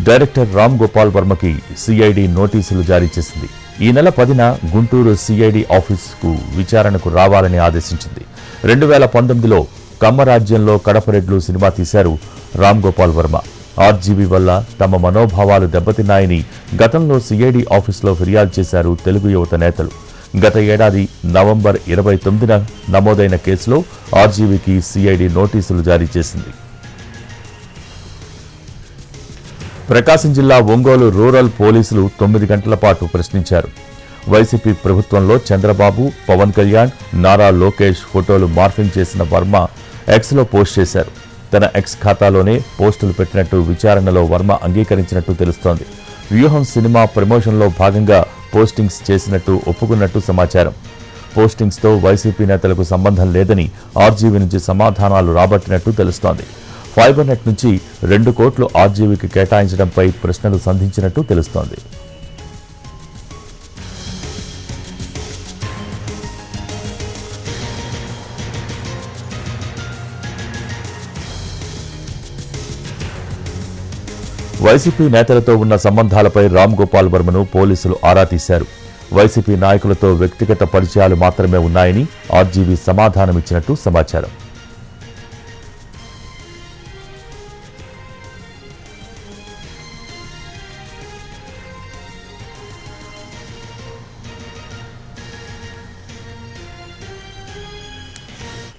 Director Ram Gopal వర్మకి CID నోటీసులు జారీ చేసింది. ఈ నెల 10న గుంటూరు సిఐడి ఆఫీసుకు విచారణకు రావాలని ఆదేశించింది. 2019లో కమ్మరాజ్యంలో కడపరెడ్లు సినిమా తీశారు రామ్ గోపాల్ వర్మ. ఆర్జీవీ వల్ల తమ మనోభావాలు దెబ్బతిన్నాయని గతంలో సిఐడి ఆఫీసులో ఫిర్యాదు చేశారు తెలుగు యువత నేతలు. గత ఏడాది నవంబర్ 29న నమోదైన కేసులో ఆర్జీవీకి సిఐడి నోటీసులు జారీ చేసింది. ప్రకాశం జిల్లా ఒంగోలు రూరల్ పోలీసులు 9 గంటల పాటు ప్రశ్నించారు. వైసీపీ ప్రభుత్వంలో చంద్రబాబు, పవన్ కళ్యాణ్, నారా లోకేష్ ఫోటోలు మార్ఫింగ్ చేసిన వర్మ ఎక్స్లో పోస్ట్ చేశారు. తన ఎక్స్ ఖాతాలోనే పోస్టులు పెట్టినట్టు విచారణలో వర్మ అంగీకరించినట్టు తెలుస్తోంది. వ్యూహం సినిమా ప్రమోషన్లో భాగంగా పోస్టింగ్స్ చేసినట్టు ఒప్పుకున్నట్టు సమాచారం. పోస్టింగ్స్తో వైసీపీ నేతలకు సంబంధం లేదని ఆర్జీవీ నుంచి సమాధానాలు రాబట్టినట్టు తెలుస్తోంది. ఫైబర్ నెట్ నుంచి 2 కోట్లు ఆర్జీవీకి కేటాయించడంపై ప్రశ్నలు సంధించినట్టు తెలుస్తోంది. వైసీపీ నేతలతో ఉన్న సంబంధాలపై రామ్ గోపాల్ వర్మను పోలీసులు ఆరా తీశారు. వైసీపీ నాయకులతో వ్యక్తిగత పరిచయాలు మాత్రమే ఉన్నాయని ఆర్జీవీ సమాధానమిచ్చినట్టు సమాచారం.